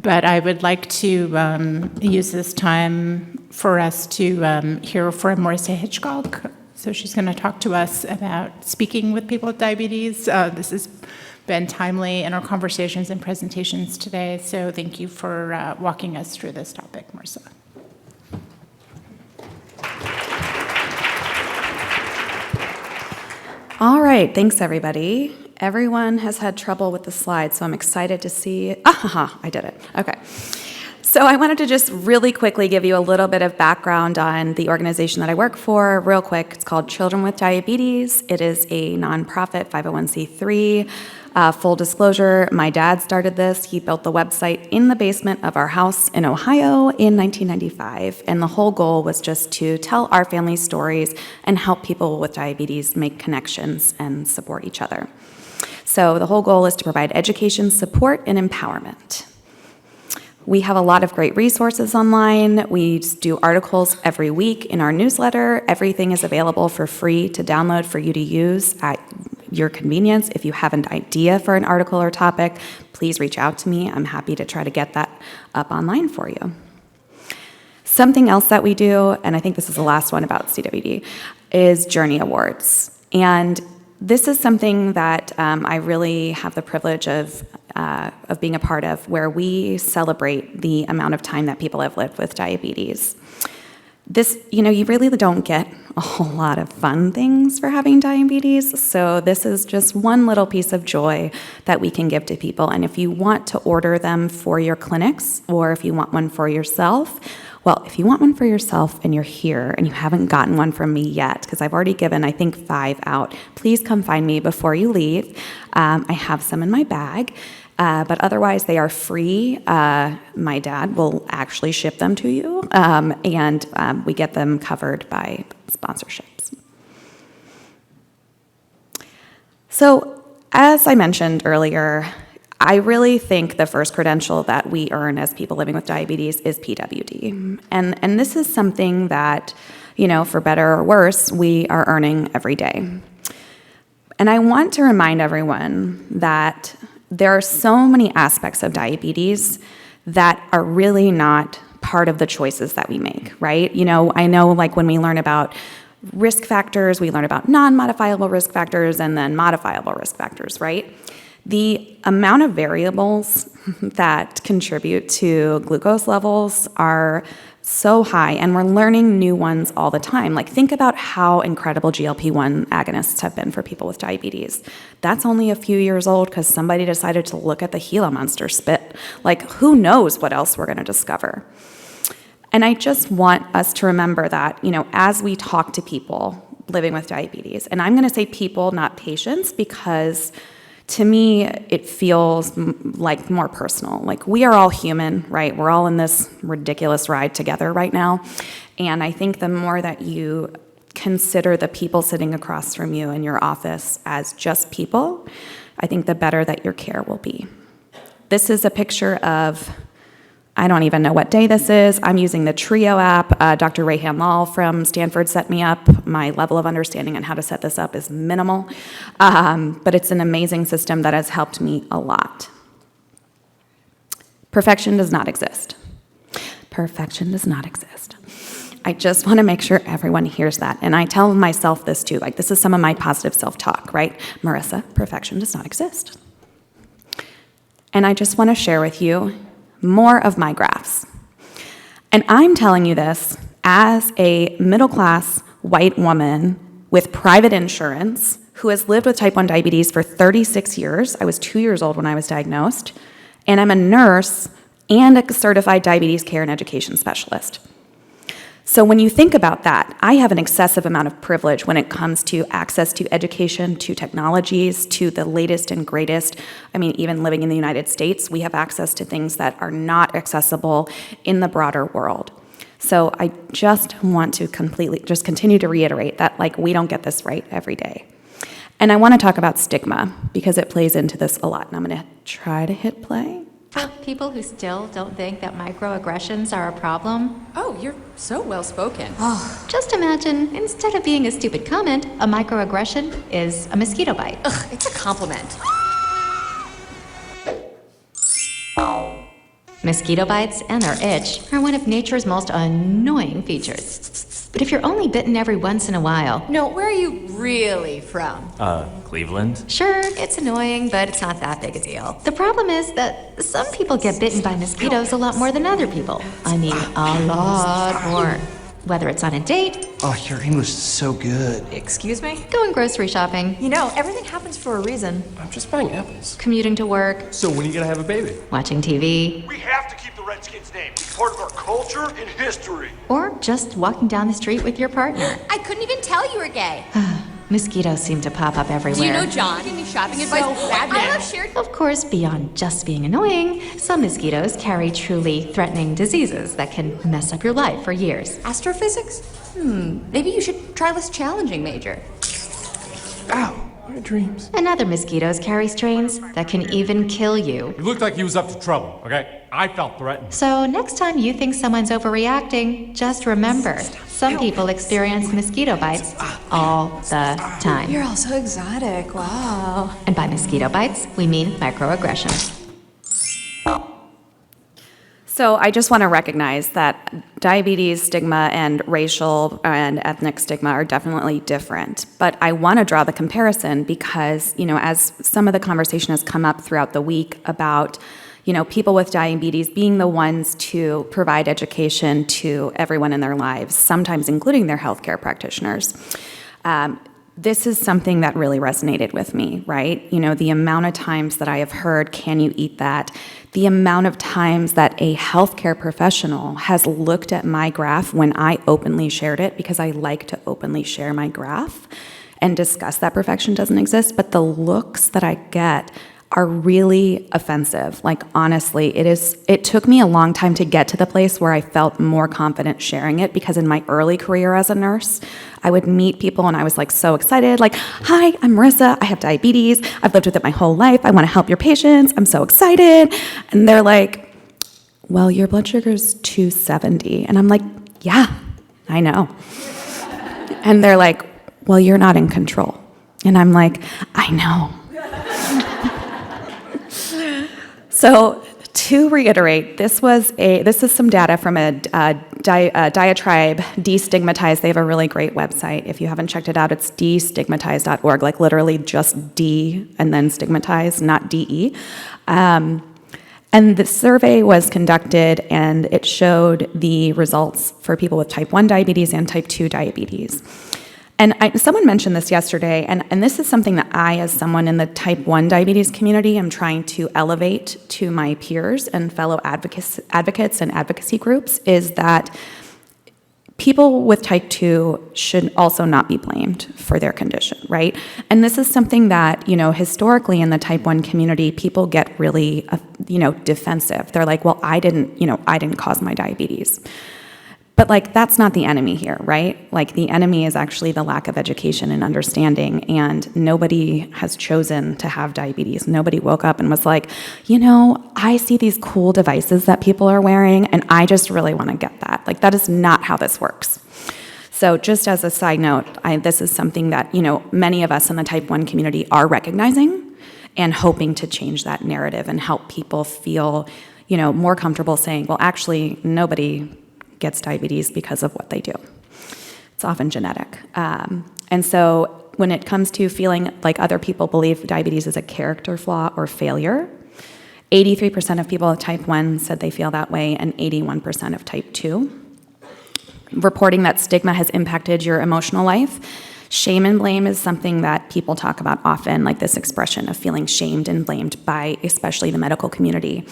but I would like to use this time for us to hear from Marissa Hitchcock. So she's going to talk to us about speaking with people with diabetes. This has been timely in our conversations and presentations today, so thank you for walking us through this topic, Marissa. All right, thanks everybody. Everyone has had trouble with the slides, so I'm excited to see. I did it. Okay. So I wanted to just really quickly give you a little bit of background on the organization that I work for, real quick. It's called Children with Diabetes. It is a nonprofit 501c3. Full disclosure, my dad started this. He built the website in the basement of our house in Ohio in 1995, and the whole goal was just to tell our family stories and help people with diabetes make connections and support each other. So the whole goal is to provide education, support, and empowerment. We have a lot of great resources online. We do articles every week in our newsletter. Everything is available for free to download for you to use at your convenience. If you have an idea for an article or topic, please reach out to me. I'm happy to try to get that up online for you. Something else that we do, and I think this is the last one about CWD, is Journey Awards. And this is something that I really have the privilege of being a part of, where we celebrate the amount of time that people have lived with diabetes. This, you really don't get a whole lot of fun things for having diabetes, so this is just one little piece of joy that we can give to people. And if you want to order them for your clinics, or if you want one for yourself, well, if you want one for yourself and you're here and you haven't gotten one from me yet, because I've already given, I think, 5 out, please come find me before you leave. I have some in my bag. But otherwise, they are free. My dad will actually ship them to you, and we get them covered by sponsorships. So, as I mentioned earlier, I really think the first credential that we earn as people living with diabetes is PWD. And this is something that, for better or worse, we are earning every day. And I want to remind everyone that there are so many aspects of diabetes that are really not part of the choices that we make, right? I know like when we learn about risk factors, we learn about non-modifiable risk factors and then modifiable risk factors, right? The amount of variables that contribute to glucose levels are so high, and we're learning new ones all the time. Like, think about how incredible GLP-1 agonists have been for people with diabetes. That's only a few years old because somebody decided to look at the Gila monster spit. Like, who knows what else we're going to discover? And I just want us to remember that, as we talk to people living with diabetes, and I'm going to say people, not patients, because to me, it feels like more personal. Like, we are all human, right? We're all in this ridiculous ride together right now. And I think the more that you consider the people sitting across from you in your office as just people, I think the better that your care will be. This is a picture of, I don't even know what day this is. I'm using the Trio app. Dr. Rayhan Lal from Stanford set me up. My level of understanding on how to set this up is minimal, but it's an amazing system that has helped me a lot. Perfection does not exist. Perfection does not exist. I just want to make sure everyone hears that. And I tell myself this too, like, this is some of my positive self-talk, right? Marissa, perfection does not exist. And I just want to share with you more of my graphs. And I'm telling you this as a middle-class white woman with private insurance who has lived with type 1 diabetes for 36 years. I was 2 years old when I was diagnosed, and I'm a nurse and a certified diabetes care and education specialist. So when you think about that, I have an excessive amount of privilege when it comes to access to education, to technologies, to the latest and greatest. I mean, even living in the United States, we have access to things that are not accessible in the broader world. So I just want to continue to reiterate that, like, we don't get this right every day. And I want to talk about stigma because it plays into this a lot. And I'm going to try to hit play. For people who still don't think that microaggressions are a problem. Oh, you're so well-spoken. Oh, just imagine, instead of being a stupid comment, a microaggression is a mosquito bite. Ugh, it's a compliment. Mosquito bites and their itch are one of nature's most annoying features. But if you're only bitten every once in a while, No, where are you really from? Cleveland? sure, it's annoying, but it's not that big a deal. The problem is that some people get bitten by mosquitoes a lot more than other people. I mean, a lot more. Whether it's on a date, Oh, your English is so good. Excuse me? going grocery shopping, You know, everything happens for a reason. I'm just buying apples. commuting to work, So when are you gonna have a baby? watching TV, We have to keep the Redskins name. It's part of our culture and history. or just walking down the street with your partner. I couldn't even tell you were gay. Mosquitoes seem to pop up everywhere. Do you know John? Give me shopping advice. I love shared. Of course, beyond just being annoying, some mosquitoes carry truly threatening diseases that can mess up your life for years. Astrophysics? Maybe you should try less challenging, Major. Ow, my dreams. And other mosquitoes carry strains that can even kill you. He looked like he was up to trouble, okay? I felt threatened. So next time you think someone's overreacting, just remember, some people experience mosquito bites all the time. You're all so exotic. Wow. And by mosquito bites, we mean microaggressions. So I just want to recognize that diabetes stigma and racial and ethnic stigma are definitely different. But I want to draw the comparison because, as some of the conversation has come up throughout the week about, people with diabetes being the ones to provide education to everyone in their lives, sometimes including their healthcare practitioners. This is something that really resonated with me, right? The amount of times that I have heard, can you eat that? The amount of times that a healthcare professional has looked at my graph when I openly shared it, because I like to openly share my graph and discuss that perfection doesn't exist, but the looks that I get are really offensive. Like, honestly, it took me a long time to get to the place where I felt more confident sharing it, because in my early career as a nurse, I would meet people and I was like so excited, like, hi, I'm Marissa, I have diabetes, I've lived with it my whole life, I wanna help your patients, I'm so excited. And they're like, well, your blood sugar is 270. And I'm like, yeah, I know. And they're like, well, you're not in control. And I'm like, I know. So to reiterate, this is some data from a diatribe, Destigmatize. They have a really great website. If you haven't checked it out, it's destigmatize.org, like literally just D and then stigmatize, not DE. And the survey was conducted, and it showed the results for people with type 1 diabetes and type 2 diabetes. And someone mentioned this yesterday, and this is something that I, as someone in the type 1 diabetes community, am trying to elevate to my peers and fellow advocates and advocacy groups, is that people with type 2 should also not be blamed for their condition, right? And this is something that, historically in the type 1 community, people get really, defensive. They're like, well, I didn't cause my diabetes. But that's not the enemy here, right? The enemy is actually the lack of education and understanding, and nobody has chosen to have diabetes. Nobody woke up and was like, I see these cool devices that people are wearing, and I just really want to get that. That is not how this works. So just as a side note, this is something that, many of us in the type 1 community are recognizing and hoping to change that narrative and help people feel, more comfortable saying, well, actually, nobody gets diabetes because of what they do. It's often genetic. And so when it comes to feeling like other people believe diabetes is a character flaw or failure, 83% of people with type 1 said they feel that way, and 81% of type 2. Reporting that stigma has impacted your emotional life. Shame and blame is something that people talk about often, like this expression of feeling shamed and blamed by especially the medical community.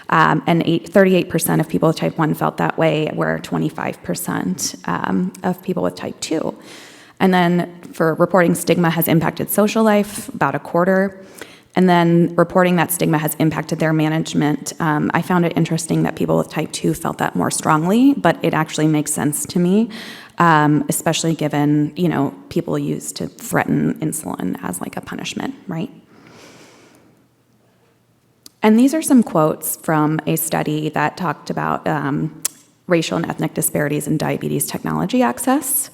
And 38% of people with type 1 felt that way, where 25% of people with type 2. And then for reporting stigma has impacted social life, about a quarter. And then reporting that stigma has impacted their management. I found it interesting that people with type 2 felt that more strongly, but it actually makes sense to me, especially given, people used to threaten insulin as a punishment, right? And these are some quotes from a study that talked about racial and ethnic disparities in diabetes technology access.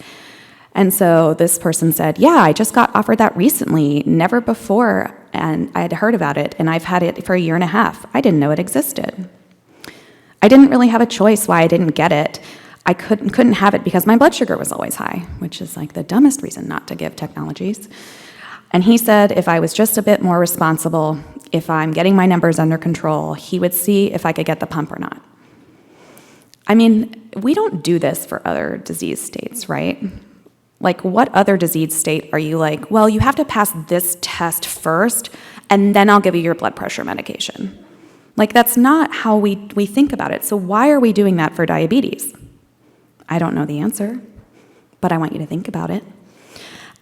And so this person said, yeah, I just got offered that recently, never before, and I had heard about it, and I've had it for 1.5 years. I didn't know it existed. I didn't really have a choice why I didn't get it. I couldn't have it because my blood sugar was always high, which is like the dumbest reason not to give technologies. And he said if I was just a bit more responsible, if I'm getting my numbers under control, he would see if I could get the pump or not. I mean, we don't do this for other disease states, right? Like, what other disease state are you like, well, you have to pass this test first, and then I'll give you your blood pressure medication? Like, that's not how we think about it. So why are we doing that for diabetes? I don't know the answer, but I want you to think about it.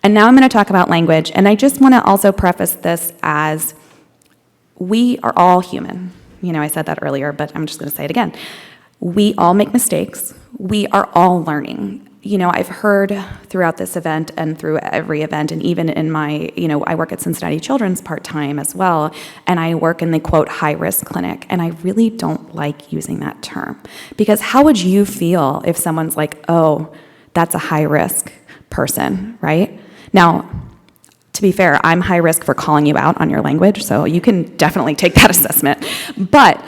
And now I'm going to talk about language, and I just want to also preface this as we are all human. You know, I said that earlier, but I'm just going to say it again. We all make mistakes. We are all learning. You know, I've heard throughout this event and through every event, and even in my, I work at Cincinnati Children's part-time as well, and I work in the, quote, high-risk clinic, and I really don't like using that term. Because how would you feel if someone's like, oh, that's a high-risk person, right? Now, to be fair, I'm high risk for calling you out on your language, so you can definitely take that assessment. But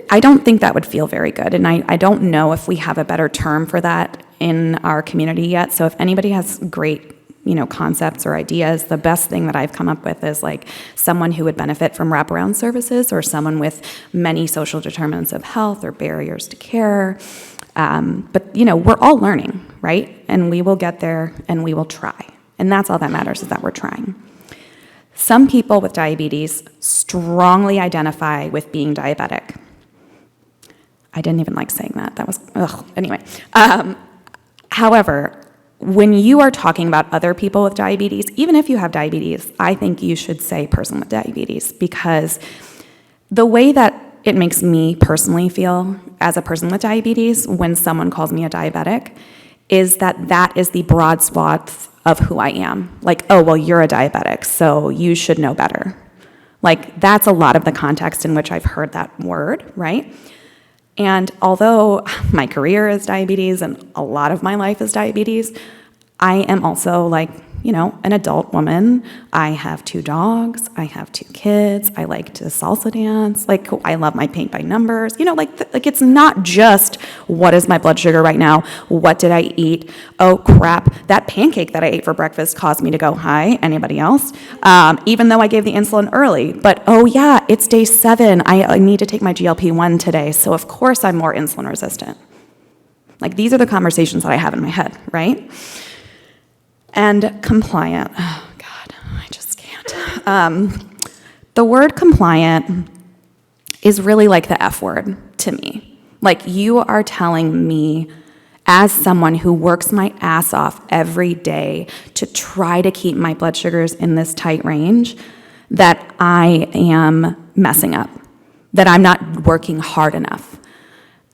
I don't think that would feel very good, and I don't know if we have a better term for that in our community yet. So if anybody has great, concepts or ideas, the best thing that I've come up with is like someone who would benefit from wraparound services, or someone with many social determinants of health or barriers to care. But we're all learning, right? And we will get there, and we will try. And that's all that matters, is that we're trying. Some people with diabetes strongly identify with being diabetic. I didn't even like saying that. That was, anyway. However, when you are talking about other people with diabetes, even if you have diabetes, I think you should say person with diabetes, because the way that it makes me personally feel as a person with diabetes when someone calls me a diabetic is that is the broad swath of who I am. Like, oh, well, you're a diabetic, so you should know better. Like, that's a lot of the context in which I've heard that word, right? And although my career is diabetes and a lot of my life is diabetes, I am also like, an adult woman. I have 2 dogs. I have 2 kids. I like to salsa dance. Like, I love my paint by numbers. It's not just what is my blood sugar right now? What did I eat? Oh, crap. That pancake that I ate for breakfast caused me to go high. Anybody else? Even though I gave the insulin early. But, oh, yeah, it's day 7. I need to take my GLP-1 today. So, of course, I'm more insulin resistant. Like, these are the conversations that I have in my head, right? And compliant, oh God, I just can't. The word compliant is really like the F word to me. Like, you are telling me, as someone who works my ass off every day to try to keep my blood sugars in this tight range, that I am messing up, that I'm not working hard enough.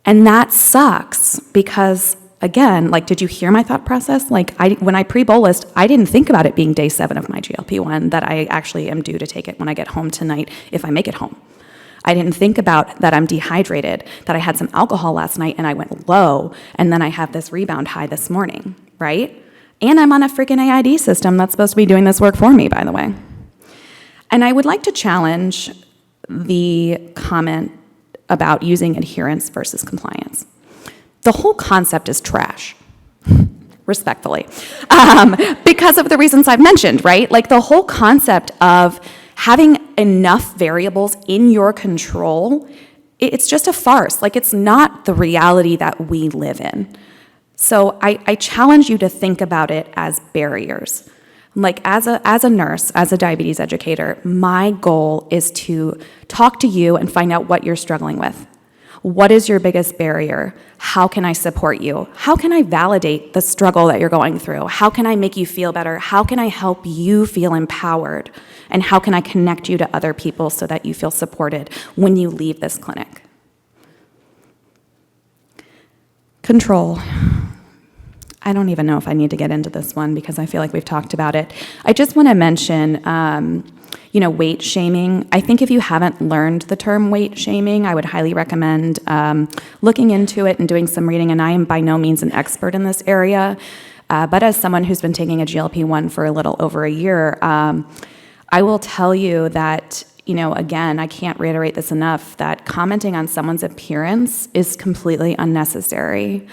And that sucks because, again, like, did you hear my thought process? Like, when I pre-bolused, I didn't think about it being day 7 of my GLP-1, that I actually am due to take it when I get home tonight, if I make it home. I didn't think about that I'm dehydrated, that I had some alcohol last night and I went low, and then I have this rebound high this morning, right? And I'm on a freaking AID system that's supposed to be doing this work for me, by the way. And I would like to challenge the comment about using adherence versus compliance. The whole concept is trash, respectfully, because of the reasons I've mentioned, right? Like, the whole concept of having enough variables in your control, it's just a farce. Like, it's not the reality that we live in. So I challenge you to think about it as barriers. Like, as a nurse, as a diabetes educator, my goal is to talk to you and find out what you're struggling with. What is your biggest barrier? How can I support you? How can I validate the struggle that you're going through? How can I make you feel better? How can I help you feel empowered? And how can I connect you to other people so that you feel supported when you leave this clinic? Control. I don't even know if I need to get into this one because I feel like we've talked about it. I just want to mention, weight shaming. I think if you haven't learned the term weight shaming, I would highly recommend looking into it and doing some reading. And I am by no means an expert in this area, but as someone who's been taking a GLP-1 for a little over a year, I will tell you that, again, I can't reiterate this enough, that commenting on someone's appearance is completely unnecessary.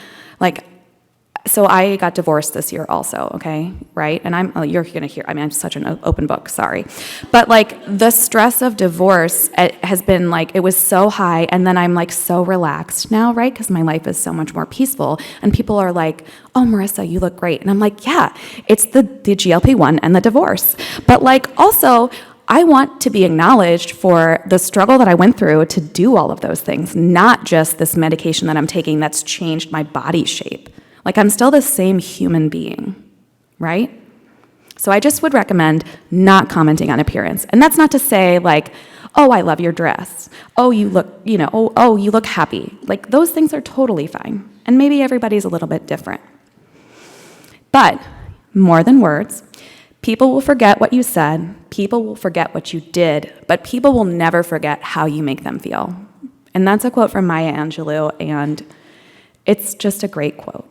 So I got divorced this year also, okay, right? And you're going to hear, I'm such an open book, sorry. But the stress of divorce has been it was so high, and then I'm so relaxed now, right? Because my life is so much more peaceful. And people are like, oh, Marissa, you look great. And I'm like, yeah, it's the GLP-1 and the divorce. But also, I want to be acknowledged for the struggle that I went through to do all of those things, not just this medication that I'm taking that's changed my body shape. I'm still the same human being, right? So I just would recommend not commenting on appearance. And that's not to say oh, I love your dress. Oh, you look, oh, you look happy. Those things are totally fine. And maybe everybody's a little bit different. But more than words, people will forget what you said, people will forget what you did, but people will never forget how you make them feel. And that's a quote from Maya Angelou, and it's just a great quote.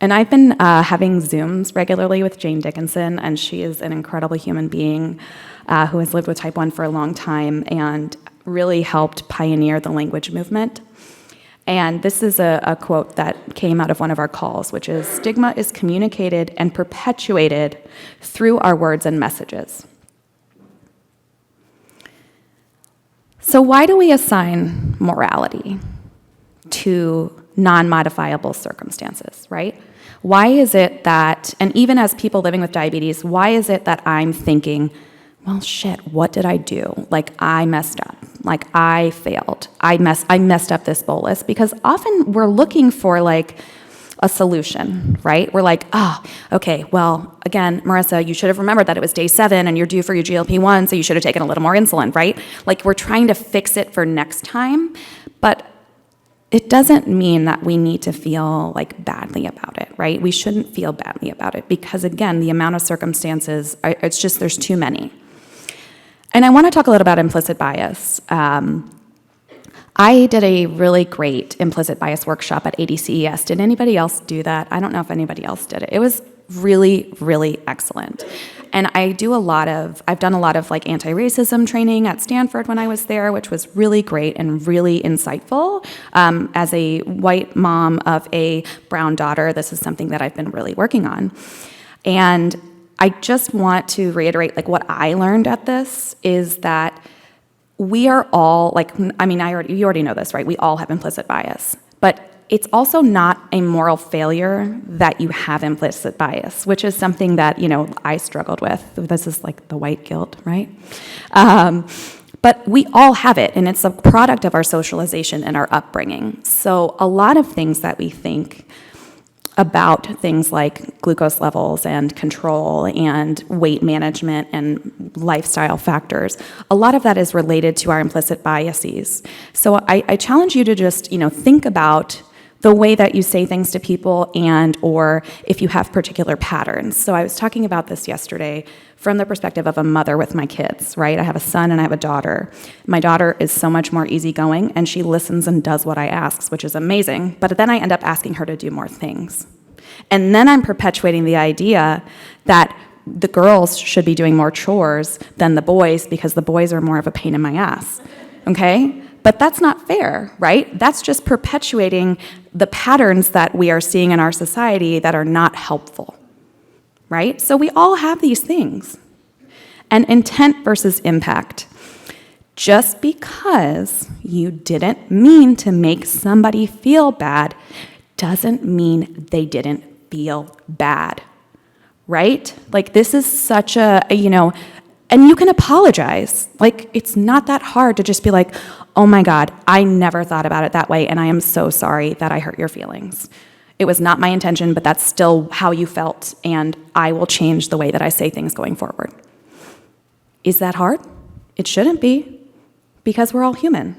And I've been having Zooms regularly with Jane Dickinson, and she is an incredible human being who has lived with type 1 for a long time and really helped pioneer the language movement. And this is a quote that came out of one of our calls, which is, "Stigma is communicated and perpetuated through our words and messages." So why do we assign morality to non-modifiable circumstances, right? Why is it that, and even as people living with diabetes, why is it that I'm thinking, well, shit, what did I do? I messed up. I failed. I messed up this bolus. Because often we're looking for a solution, right? We're okay, well, again, Marissa, you should have remembered that it was day 7 and you're due for your GLP-1, so you should have taken a little more insulin, right? We're trying to fix it for next time, but it doesn't mean that we need to feel badly about it, right? We shouldn't feel badly about it because, again, the amount of circumstances, it's just there's too many. And I want to talk a little about implicit bias. I did a really great implicit bias workshop at HCPs. Did anybody else do that? I don't know if anybody else did it. It was really, really excellent. And I've done a lot of anti-racism training at Stanford when I was there, which was really great and really insightful. As a white mom of a brown daughter, this is something that I've been really working on. And I just want to reiterate, what I learned at this is that we are all, you already know this, right? We all have implicit bias. But it's also not a moral failure that you have implicit bias, which is something that, I struggled with. This is the white guilt, right? But we all have it, and it's a product of our socialization and our upbringing. So a lot of things that we think about things like glucose levels and control and weight management and lifestyle factors, a lot of that is related to our implicit biases. So I challenge you to just, think about the way that you say things to people and or if you have particular patterns. So I was talking about this yesterday from the perspective of a mother with my kids, right? I have a son and I have a daughter. My daughter is so much more easygoing and she listens and does what I ask, which is amazing, but then I end up asking her to do more things. And then I'm perpetuating the idea that the girls should be doing more chores than the boys because the boys are more of a pain in my ass, okay? But that's not fair, right? That's just perpetuating the patterns that we are seeing in our society that are not helpful, right? So we all have these things. And intent versus impact. Just because you didn't mean to make somebody feel bad doesn't mean they didn't feel bad, right? This is such a and you can apologize. It's not that hard to just be oh my God, I never thought about it that way, and I am so sorry that I hurt your feelings. It was not my intention, but that's still how you felt, and I will change the way that I say things going forward. Is that hard? It shouldn't be, because we're all human.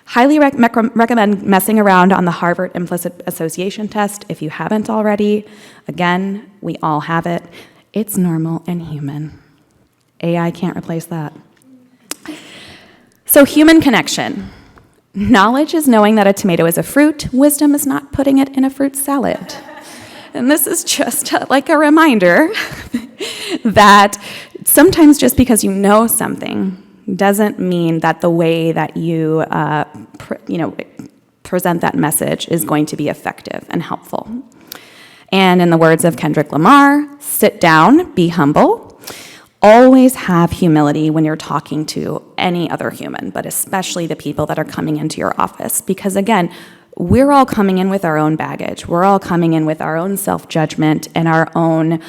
Highly recommend messing around on the Harvard Implicit Association test if you haven't already. Again, we all have it. It's normal and human. AI can't replace that. So human connection. Knowledge is knowing that a tomato is a fruit. Wisdom is not putting it in a fruit salad. And this is just a reminder that sometimes just because you know something doesn't mean that the way that you, present that message is going to be effective and helpful. And in the words of Kendrick Lamar, sit down, be humble. Always have humility when you're talking to any other human, but especially the people that are coming into your office. Because again, we're all coming in with our own baggage. We're all coming in with our own self-judgment and our own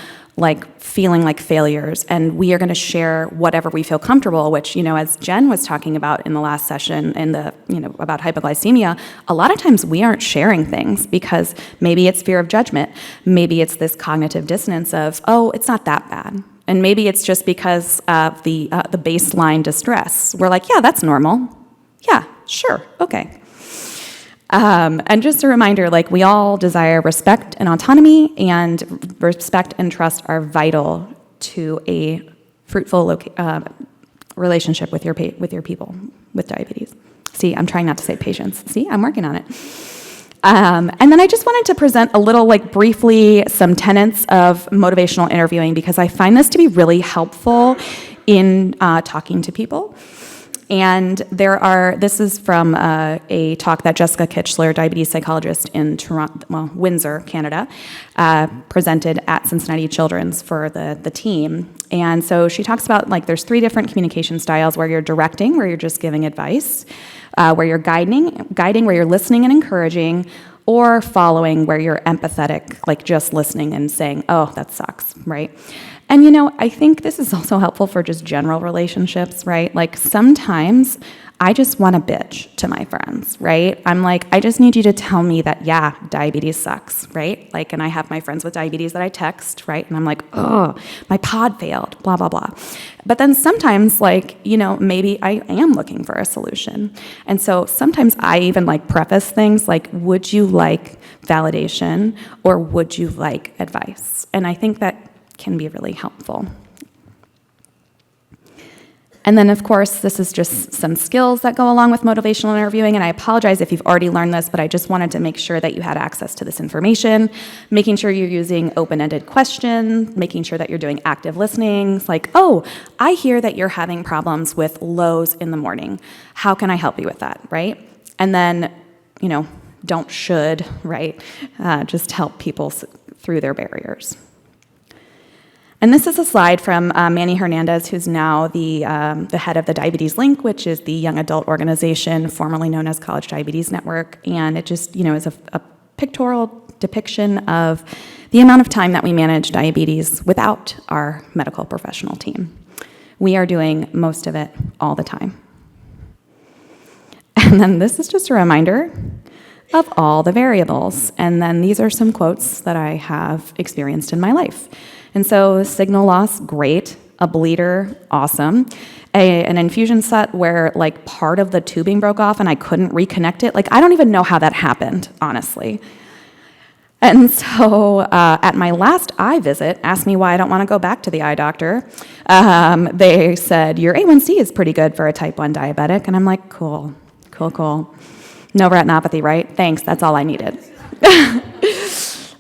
feeling like failures, and we are going to share whatever we feel comfortable, which, as Jen was talking about in the last session about hypoglycemia, a lot of times we aren't sharing things because maybe it's fear of judgment, maybe it's this cognitive dissonance of, oh, it's not that bad, and maybe it's just because of the baseline distress. We're like, yeah, that's normal. Yeah, sure, okay. And just a reminder, we all desire respect and autonomy, and respect and trust are vital to a fruitful relationship with your people with diabetes. See, I'm trying not to say patients. See, I'm working on it. And then I just wanted to present a little, briefly, some tenets of motivational interviewing, because I find this to be really helpful in talking to people. And this is from a talk that Jessica Kitchler, diabetes psychologist in Windsor, Canada, presented at Cincinnati Children's for the team. And so she talks about, there's 3 different communication styles: where you're directing, where you're just giving advice, where you're guiding, where you're listening and encouraging, or following, where you're empathetic, just listening and saying, oh, that sucks, right? And I think this is also helpful for just general relationships, right? Sometimes I just want to bitch to my friends, right? I'm I just need you to tell me that, yeah, diabetes sucks, right? And I have my friends with diabetes that I text, right? And I'm oh, my pod failed, blah, blah, blah. But then sometimes, maybe I am looking for a solution. And so sometimes I even preface things would you like validation or would you like advice? And I think that can be really helpful. And then, of course, this is just some skills that go along with motivational interviewing, and I apologize if you've already learned this, but I just wanted to make sure that you had access to this information, making sure you're using open-ended questions, making sure that you're doing active listening, oh, I hear that you're having problems with lows in the morning. How can I help you with that, right? And then, don't should, right? Just help people through their barriers. And this is a slide from Manny Hernandez, who's now the head of the Diabetes Link, which is the young adult organization formerly known as College Diabetes Network. And it just, is a pictorial depiction of the amount of time that we manage diabetes without our medical professional team. We are doing most of it all the time. And then this is just a reminder of all the variables. And then these are some quotes that I have experienced in my life. And so signal loss, great. A bleeder, awesome. An infusion set where part of the tubing broke off and I couldn't reconnect it. I don't even know how that happened, honestly. And so at my last eye visit, asked me why I don't want to go back to the eye doctor. They said, your A1C is pretty good for a type 1 diabetic. And I'm cool. No retinopathy, right? Thanks, that's all I needed.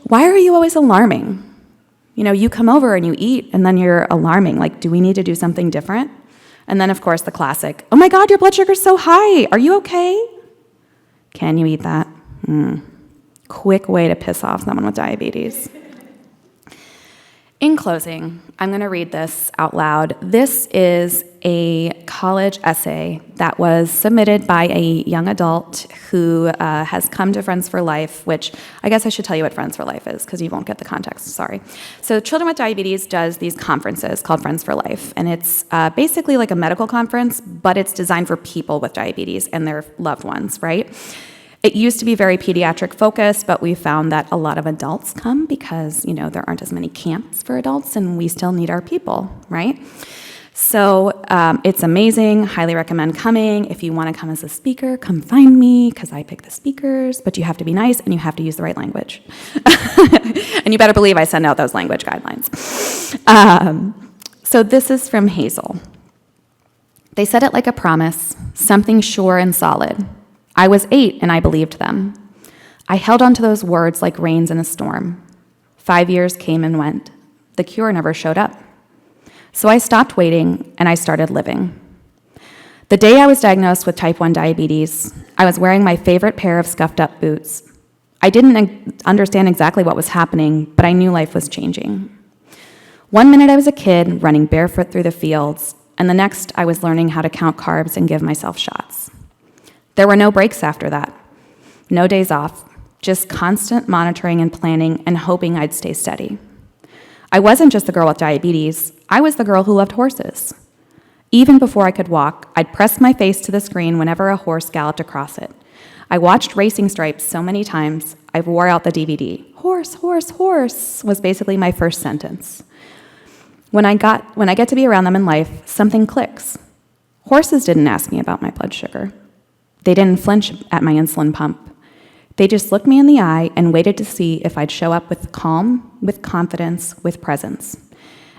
Why are you always alarming? You come over and you eat, and then you're alarming. Do we need to do something different? And then, of course, the classic, oh my God, your blood sugar's so high. Are you okay? Can you eat that? Quick way to piss off someone with diabetes. In closing, I'm going to read this out loud. This is a college essay that was submitted by a young adult who has come to Friends for Life, which I guess I should tell you what Friends for Life is because you won't get the context, sorry. So Children with Diabetes does these conferences called Friends for Life, and it's basically like a medical conference, but it's designed for people with diabetes and their loved ones, right? It used to be very pediatric focused, but we found that a lot of adults come because, there aren't as many camps for adults and we still need our people, right? So it's amazing, highly recommend coming. If you want to come as a speaker, come find me because I pick the speakers, but you have to be nice and you have to use the right language. And you better believe I send out those language guidelines. So this is from Hazel. They said it like a promise, something sure and solid. I was 8 and I believed them. I held on to those words like rains in a storm. 5 years came and went. The cure never showed up. So I stopped waiting and I started living. The day I was diagnosed with type 1 diabetes, I was wearing my favorite pair of scuffed up boots. I didn't understand exactly what was happening, but I knew life was changing. One minute I was a kid running barefoot through the fields, and the next I was learning how to count carbs and give myself shots. There were no breaks after that, no days off, just constant monitoring and planning and hoping I'd stay steady. I wasn't just the girl with diabetes, I was the girl who loved horses. Even before I could walk, I'd press my face to the screen whenever a horse galloped across it. I watched Racing Stripes so many times, I wore out the DVD. Horse, horse, horse was basically my first sentence. When I get to be around them in life, something clicks. Horses didn't ask me about my blood sugar. They didn't flinch at my insulin pump. They just looked me in the eye and waited to see if I'd show up with calm, with confidence, with presence.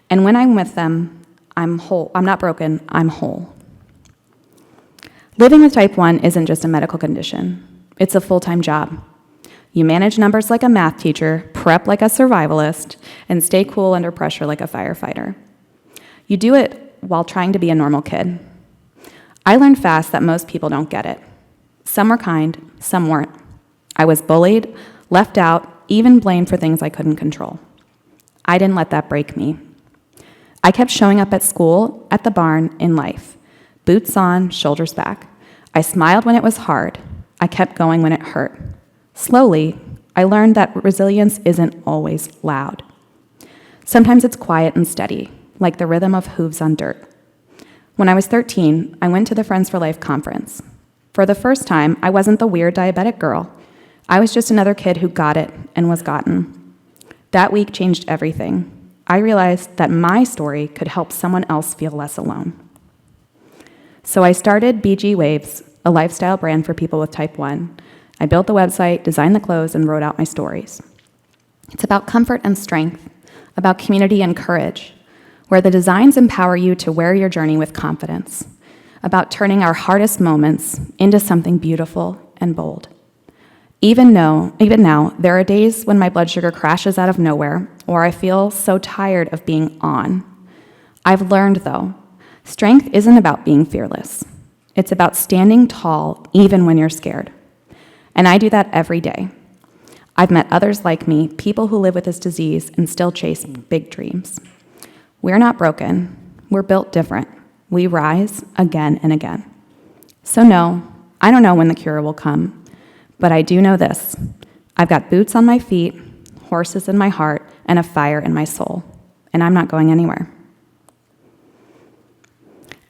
And when I'm with them, I'm whole. I'm not broken, I'm whole. Living with type 1 isn't just a medical condition. It's a full-time job. You manage numbers like a math teacher, prep like a survivalist, and stay cool under pressure like a firefighter. You do it while trying to be a normal kid. I learned fast that most people don't get it. Some were kind, some weren't. I was bullied, left out, even blamed for things I couldn't control. I didn't let that break me. I kept showing up at school, at the barn, in life. Boots on, shoulders back. I smiled when it was hard. I kept going when it hurt. Slowly, I learned that resilience isn't always loud. Sometimes it's quiet and steady, like the rhythm of hooves on dirt. When I was 13, I went to the Friends for Life conference. For the first time, I wasn't the weird diabetic girl. I was just another kid who got it and was gotten. That week changed everything. I realized that my story could help someone else feel less alone. So I started BG Waves, a lifestyle brand for people with type 1. I built the website, designed the clothes, and wrote out my stories. It's about comfort and strength, about community and courage, where the designs empower you to wear your journey with confidence, about turning our hardest moments into something beautiful and bold. Even now, there are days when my blood sugar crashes out of nowhere, or I feel so tired of being on. I've learned, though, strength isn't about being fearless. It's about standing tall even when you're scared. And I do that every day. I've met others like me, people who live with this disease and still chase big dreams. We're not broken. We're built different. We rise again and again. So no, I don't know when the cure will come, but I do know this. I've got boots on my feet, horses in my heart, and a fire in my soul, and I'm not going anywhere.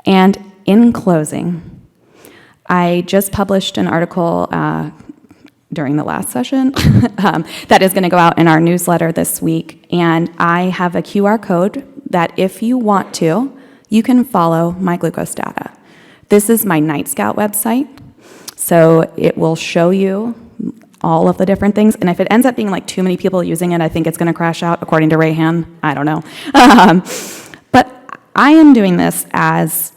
And in closing, I just published an article during the last session that is going to go out in our newsletter this week, and I have a QR code that if you want to, you can follow my glucose data. This is my Night Scout website, so it will show you all of the different things, and if it ends up being like too many people using it, I think it's going to crash out, according to Rayhan. I don't know. But I am doing this as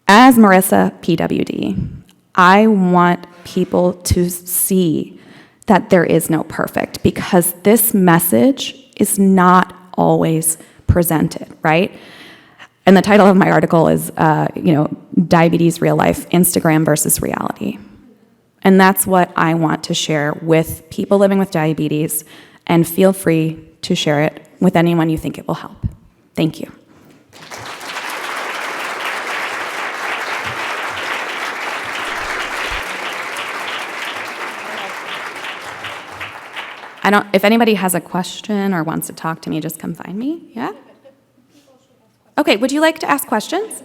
Marissa, PWD. I want people to see that there is no perfect, because this message is not always presented, right? And the title of my article is, Diabetes Real Life, Instagram versus Reality. And that's what I want to share with people living with diabetes, and feel free to share it with anyone you think it will help. Thank you. If anybody has a question or wants to talk to me, just come find me, yeah? Okay, would you like to ask questions?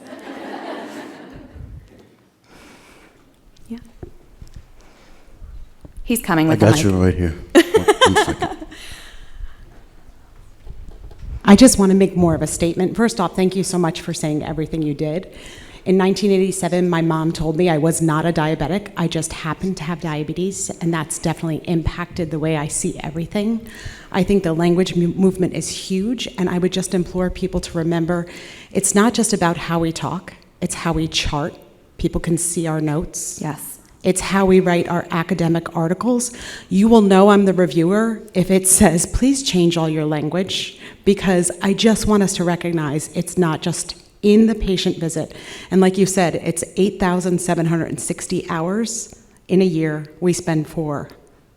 Yeah. He's coming with the mic. I got you right here. One second. I just want to make more of a statement. First off, thank you so much for saying everything you did. In 1987, my mom told me I was not a diabetic. I just happened to have diabetes, and that's definitely impacted the way I see everything. I think the language movement is huge, and I would just implore people to remember it's not just about how we talk, it's how we chart. People can see our notes. Yes. It's how we write our academic articles. You will know I'm the reviewer if it says, please change all your language, because I just want us to recognize it's not just in the patient visit. And like you said, it's 8,760 hours in a year we spend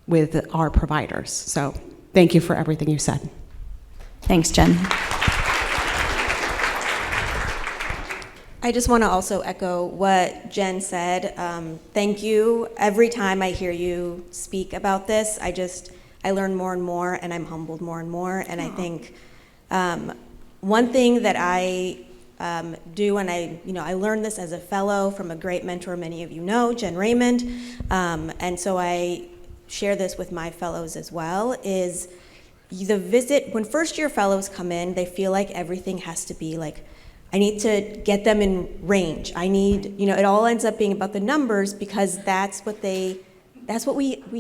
with our providers. So thank you for everything you said. Thanks, Jen. I just want to also echo what Jen said. Thank you. Every time I hear you speak about this, I learn more and more, and I'm humbled more and more. And I think one thing that I do, and I learned this as a fellow from a great mentor many of you know, Jen Raymond, and so I share this with my fellows as well, is the visit, when first-year fellows come in, they feel like everything has to be like, I need to get them in range. I need, it all ends up being about the numbers because that's what we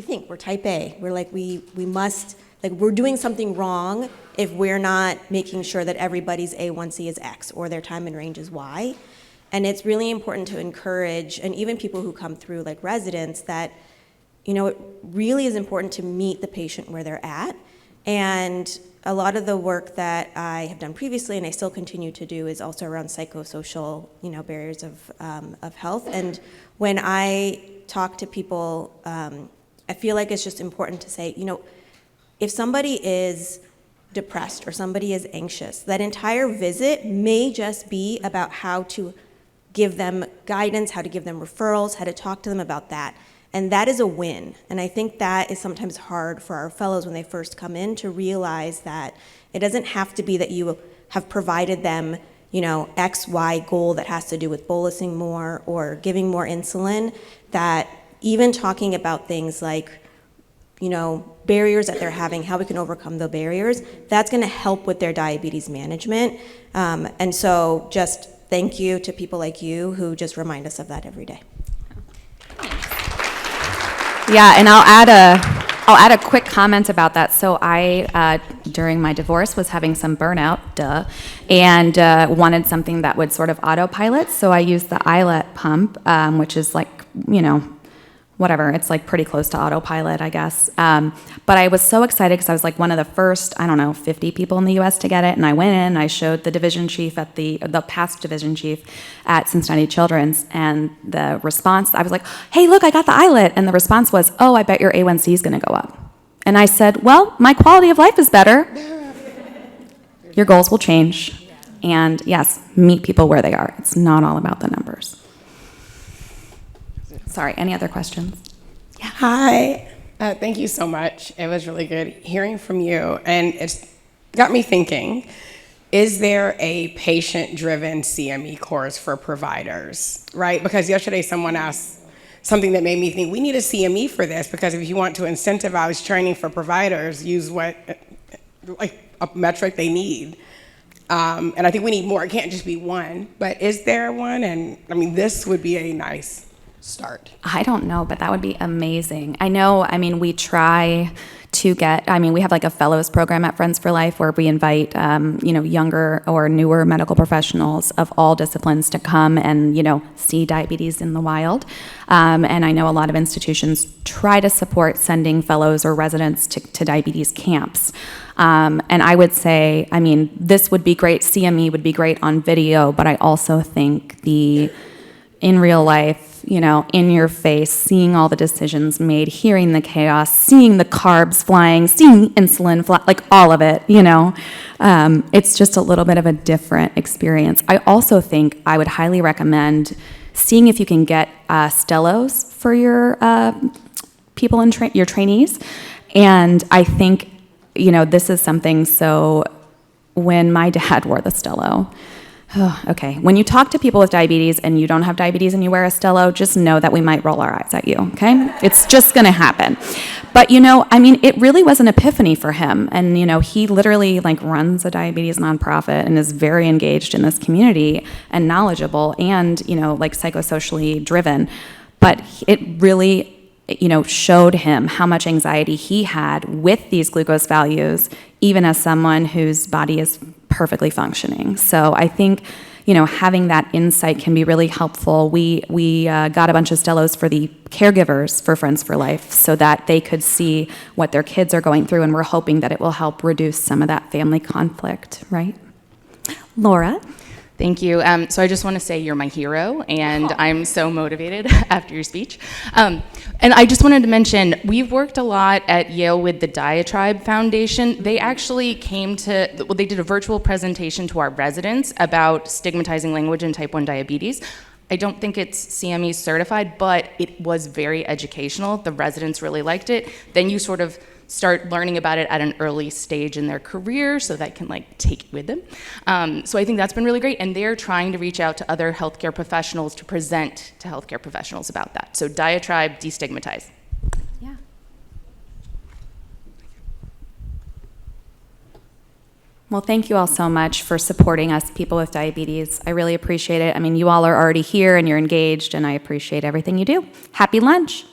think. We're type A. We're like, we must, like, we're doing something wrong if we're not making sure that everybody's A1C is X or their time in range is Y. And it's really important to encourage, and even people who come through like residents, that, it really is important to meet the patient where they're at. And a lot of the work that I have done previously, and I still continue to do, is also around psychosocial, barriers of health. And when I talk to people, I feel like it's just important to say, if somebody is depressed or somebody is anxious, that entire visit may just be about how to give them guidance, how to give them referrals, how to talk to them about that. And that is a win. And I think that is sometimes hard for our fellows when they first come in to realize that it doesn't have to be that you have provided them, X, Y goal that has to do with bolusing more or giving more insulin, that even talking about things like, barriers that they're having, how we can overcome the barriers, that's gonna help with their diabetes management. And so just thank you to people like you who just remind us of that every day. Yeah, and I'll add a quick comment about that. So I, during my divorce, was having some burnout, and wanted something that would sort of autopilot. So I used the iLet pump, which is like, whatever, it's like pretty close to autopilot, I guess. But I was so excited because I was like one of the first, 50 people in the US to get it. And I went in, I showed the division chief at the past division chief at Cincinnati Children's. And the response, I was like, hey, look, I got the iLet. And the response was, oh, I bet your A1C is going to go up. And I said, well, my quality of life is better. Your goals will change. And yes, meet people where they are. It's not all about the numbers. Sorry, any other questions? Yeah. Hi. Thank you so much. It was really good hearing from you. And it's got me thinking, is there a patient-driven CME course for providers, right? Because yesterday someone asked something that made me think, we need a CME for this, because if you want to incentivize training for providers, use like a metric they need. And I think we need more. It can't just be one. But is there one? And this would be a nice start. I don't know, but that would be amazing. I know, we try to get, we have like a fellows program at Friends for Life where we invite, younger or newer medical professionals of all disciplines to come and, see diabetes in the wild. And I know a lot of institutions try to support sending fellows or residents to diabetes camps. And I would say, this would be great, CME would be great on video, but I also think in real life, in your face, seeing all the decisions made, hearing the chaos, seeing the carbs flying, seeing insulin fly, like all of it, it's just a little bit of a different experience. I also think I would highly recommend seeing if you can get stellos for your people in your trainees. And I think, this is something, so when my dad wore the stello, okay, when you talk to people with diabetes and you don't have diabetes and you wear a stello, just know that we might roll our eyes at you, okay? It's just gonna happen. But it really was an epiphany for him. And he literally runs a diabetes nonprofit and is very engaged in this community and knowledgeable and, psychosocially driven. But it really, showed him how much anxiety he had with these glucose values, even as someone whose body is perfectly functioning. So I think, having that insight can be really helpful. We got a bunch of stellos for the caregivers for Friends for Life so that they could see what their kids are going through, and we're hoping that it will help reduce some of that family conflict, right? Laura? Thank you. So I just want to say you're my hero, and I'm so motivated after your speech. And I just wanted to mention, we've worked a lot at Yale with the Diatribe Foundation. They actually they did a virtual presentation to our residents about stigmatizing language in type 1 diabetes. I don't think it's CME certified, but it was very educational. The residents really liked it. Then you sort of start learning about it at an early stage in their career so that can take it with them. So I think that's been really great, and they're trying to reach out to other healthcare professionals to present to healthcare professionals about that. So Diatribe, destigmatize. Yeah. Well, thank you all so much for supporting us, people with diabetes. I really appreciate it. I mean, you all are already here and you're engaged, and I appreciate everything you do. Happy lunch.